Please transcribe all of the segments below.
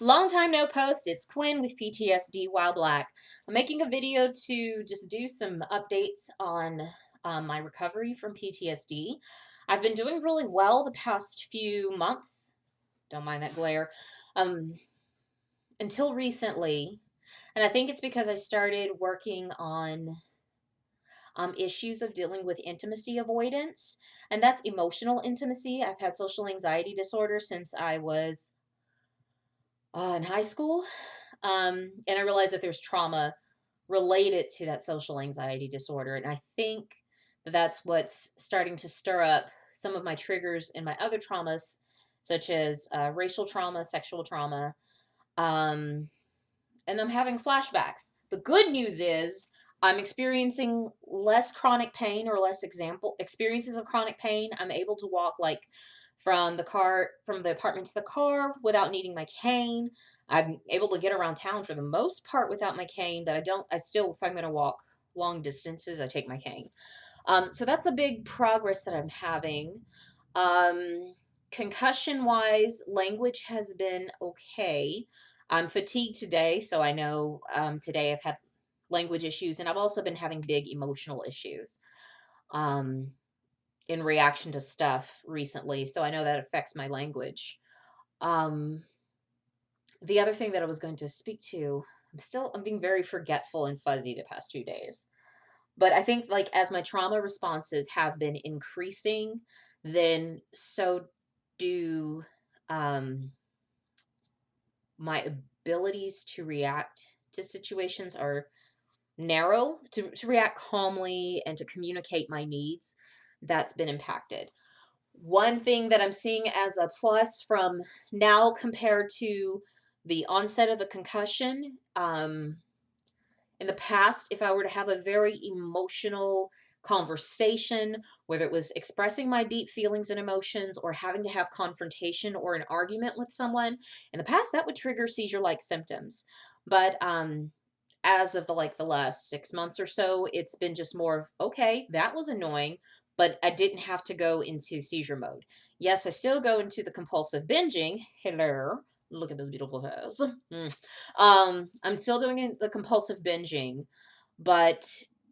Long time no post. It's Quinn with PTSD while black. I'm making a video to just do some updates on my recovery from PTSD. I've been doing really well the past few months. Don't mind that glare. Um, until recently, and I think it's because I started working on issues of dealing with intimacy avoidance, and that's emotional intimacy. I've had social anxiety disorder since I was in high school. And I realized that there's trauma related to that social anxiety disorder. And I think that that's what's starting to stir up some of my triggers in my other traumas, such as racial trauma, sexual trauma. Um, and I'm having flashbacks. The good news is I'm experiencing less chronic pain or less example experiences of chronic pain. I'm able to walk like from the apartment to the car without needing my cane. I'm able to get around town for the most part without my cane, but I still, if I'm going to walk long distances, I take my cane. So that's a big progress that I'm having. Um, Concussion wise, language has been okay. I'm fatigued today, so I know today I've had language issues, and I've also been having big emotional issues um, in reaction to stuff recently. So I know that affects my language. Um, the other thing that I was going to speak to, I'm being very forgetful and fuzzy the past few days. But I think like as my trauma responses have been increasing, then so do um, my abilities to react to situations are narrow, to react calmly and to communicate my needs. That's been impacted. One thing that I'm seeing as a plus from now compared to the onset of the concussion, in the past, if I were to have a very emotional conversation, whether it was expressing my deep feelings and emotions or having to have confrontation or an argument with someone, in the past that would trigger seizure-like symptoms. But as of the last 6 months or so, it's been just more of, okay, that was annoying, but I didn't have to go into seizure mode. Yes, I still go into the compulsive binging. Hello. Look at those beautiful hairs. I'm still doing the compulsive binging, but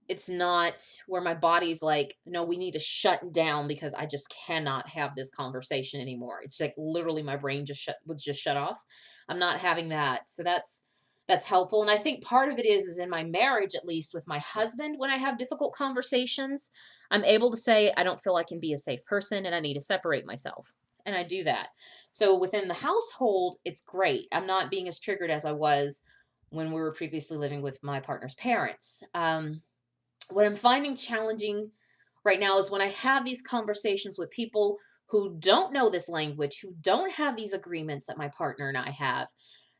it's not where my body's like, no, we need to shut down because I just cannot have this conversation anymore. It's like literally my brain was just shut off. I'm not having that. So that's helpful. And I think part of it is in my marriage, at least with my husband, when I have difficult conversations, I'm able to say, I don't feel I can be a safe person and I need to separate myself. And I do that. So within the household, it's great. I'm not being as triggered as I was when we were previously living with my partner's parents. What I'm finding challenging right now is when I have these conversations with people who don't know this language, who don't have these agreements that my partner and I have.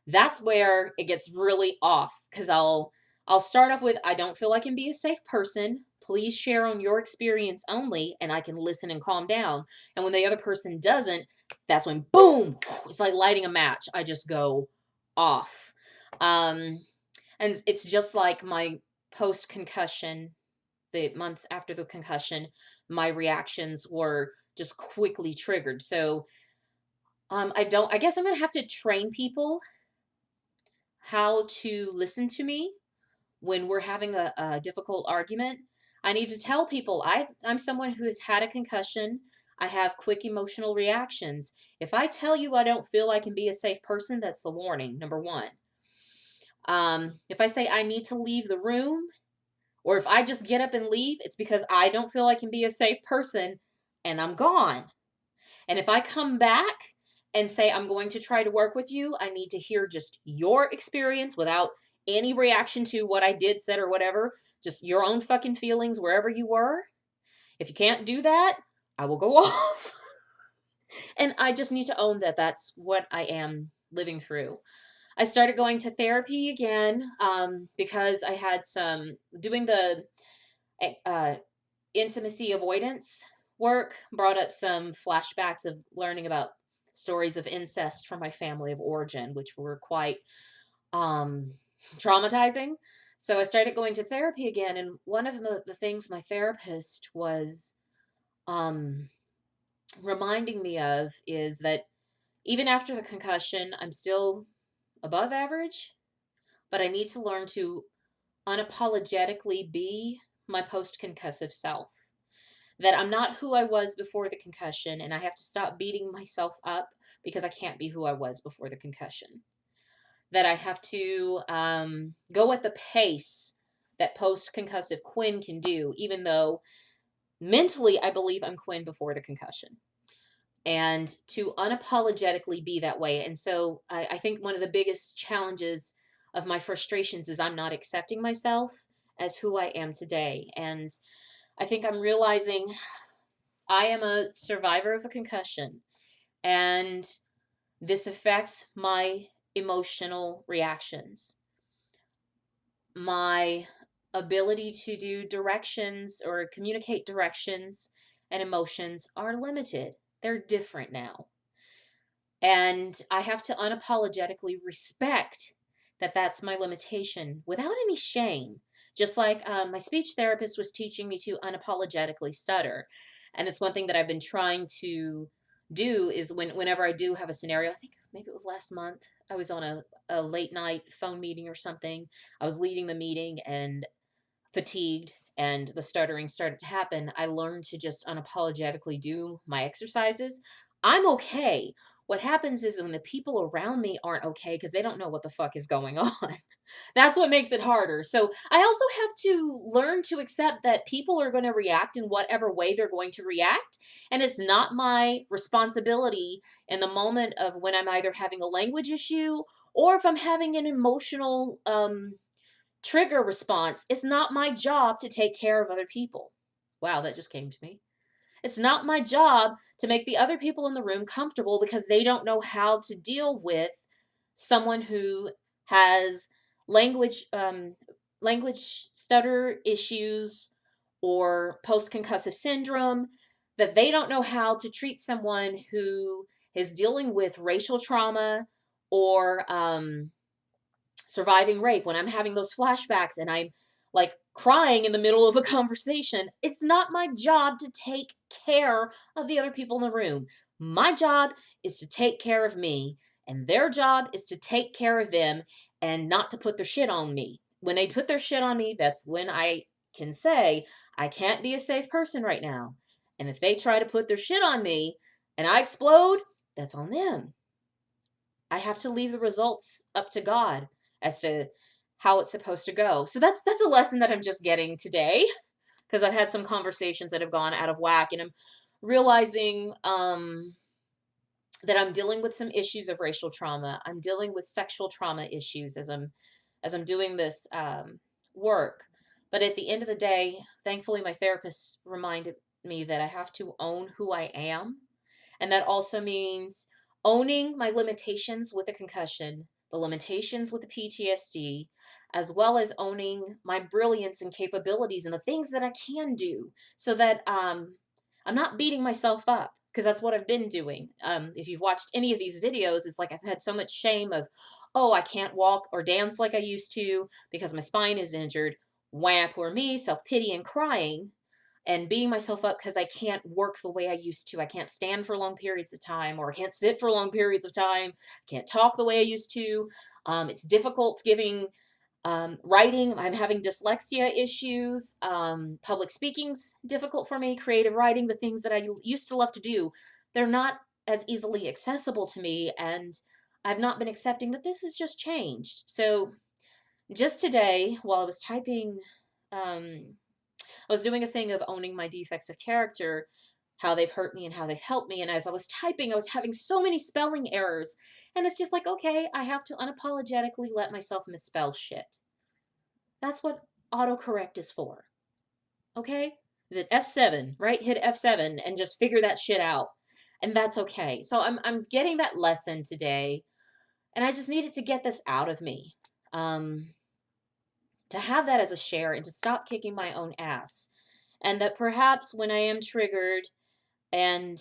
That's where it gets really off because I'll start off with, I don't feel I can be a safe person. Please share on your experience only, and I can listen and calm down. And when the other person doesn't, that's when boom, it's like lighting a match. I just go off. And it's just like my post concussion, the months after the concussion, my reactions were just quickly triggered. So I guess I'm gonna have to train people how to listen to me when we're having a difficult argument. I need to tell people I'm someone who has had a concussion. I have quick emotional reactions. If I tell you I don't feel I can be a safe person, that's the warning, number one. If I say I need to leave the room, or if I just get up and leave, it's because I don't feel I can be a safe person and I'm gone. And if I come back and say I'm going to try to work with you, I need to hear just your experience without any reaction to what I did, said, or whatever. Just your own fucking feelings wherever you were. If you can't do that, I will go off. And I just need to own that that's what I am living through. I started going to therapy again because I had doing the uh, intimacy avoidance work brought up some flashbacks of learning about stories of incest from my family of origin, which were quite um, traumatizing. So I started going to therapy again, and one of the things my therapist was um, reminding me of is that even after the concussion, I'm still above average, but I need to learn to unapologetically be my post-concussive self. That I'm not who I was before the concussion, and I have to stop beating myself up because I can't be who I was before the concussion. That I have to go at the pace that post-concussive Quinn can do, even though mentally I believe I'm Quinn before the concussion. And to unapologetically be that way. And so I think one of the biggest challenges of my frustrations is I'm not accepting myself as who I am today. And I think I'm realizing I am a survivor of a concussion, and this affects my emotional reactions. My ability to do directions or communicate directions and emotions are limited. They're different now. And I have to unapologetically respect that that's my limitation without any shame. Just like my speech therapist was teaching me to unapologetically stutter. And it's one thing that I've been trying to do is whenever I do have a scenario, I think maybe it was last month, I was on a late night phone meeting or something. I was leading the meeting and fatigued and the stuttering started to happen, I learned to just unapologetically do my exercises. I'm okay. What happens is when the people around me aren't okay because they don't know what the fuck is going on. That's what makes it harder. So I also have to learn to accept that people are going to react in whatever way they're going to react. And it's not my responsibility in the moment of when I'm either having a language issue or if I'm having an emotional trigger response. It's not my job to take care of other people. Wow, that just came to me. It's not my job to make the other people in the room comfortable because they don't know how to deal with someone who has language language stutter issues or post-concussive syndrome, that they don't know how to treat someone who is dealing with racial trauma or surviving rape, when I'm having those flashbacks and I'm like crying in the middle of a conversation, it's not my job to take care of the other people in the room. My job is to take care of me, and their job is to take care of them and not to put their shit on me. When they put their shit on me, that's when I can say, I can't be a safe person right now. And if they try to put their shit on me and I explode, that's on them. I have to leave the results up to God as to how it's supposed to go. So that's a lesson that I'm just getting today because I've had some conversations that have gone out of whack, and I'm realizing that I'm dealing with some issues of racial trauma. I'm dealing with sexual trauma issues as I'm doing this work. But at the end of the day, thankfully, my therapist reminded me that I have to own who I am, and that also means owning my limitations with a concussion, the limitations with the PTSD, as well as owning my brilliance and capabilities and the things that I can do so that I'm not beating myself up. Because that's what I've been doing. If you've watched any of these videos, it's like I've had so much shame of, oh, I can't walk or dance like I used to because my spine is injured. Wah, poor me, self pity and crying and beating myself up because I can't work the way I used to. I can't stand for long periods of time, or I can't sit for long periods of time. Can't talk the way I used to. It's difficult giving writing. I'm having dyslexia issues. Public speaking's difficult for me. Creative writing, the things that I used to love to do, they're not as easily accessible to me, and I've not been accepting that this has just changed. So just today, while I was typing, I was doing a thing of owning my defects of character, how they've hurt me and how they've helped me. And as I was typing, I was having so many spelling errors. And it's just like, okay, I have to unapologetically let myself misspell shit. That's what autocorrect is for. Okay? Is it F7, right? Hit F7 and just figure that shit out. And that's okay. So I'm getting that lesson today. And I just needed to get this out of me. To have that as a share and to stop kicking my own ass. And that perhaps when I am triggered and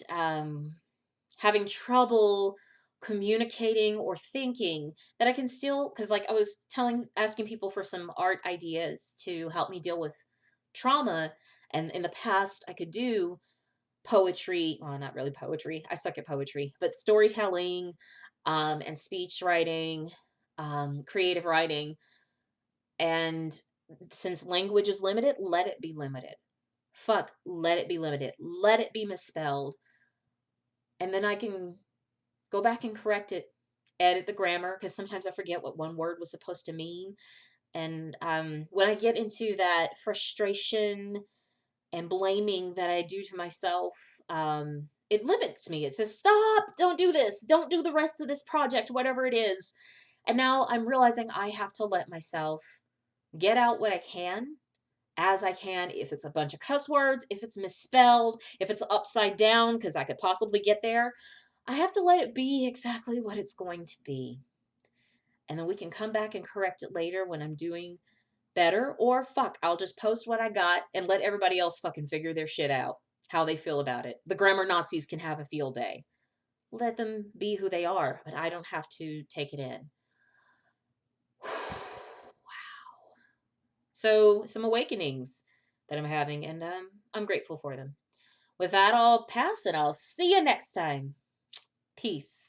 having trouble communicating or thinking, that I can still, because like I was asking people for some art ideas to help me deal with trauma. And in the past, I could do poetry. Well, not really poetry. I suck at poetry, but storytelling and speech writing. creative writing. And since language is limited, let it be limited. Fuck, let it be limited. Let it be misspelled. And then I can go back and correct it, edit the grammar, because sometimes I forget what one word was supposed to mean. And when I get into that frustration and blaming that I do to myself, it limits me. It says, stop, don't do this, don't do the rest of this project, whatever it is. And now I'm realizing I have to let myself get out what I can as I can. If it's a bunch of cuss words, if it's misspelled, if it's upside down, because I could possibly get there, I have to let it be exactly what it's going to be. And then we can come back and correct it later when I'm doing better. Or fuck, I'll just post what I got and let everybody else fucking figure their shit out, how they feel about it. The grammar Nazis can have a field day. Let them be who they are, but I don't have to take it in. So, some awakenings that I'm having, and I'm grateful for them. With that, I'll pass and I'll see you next time. Peace.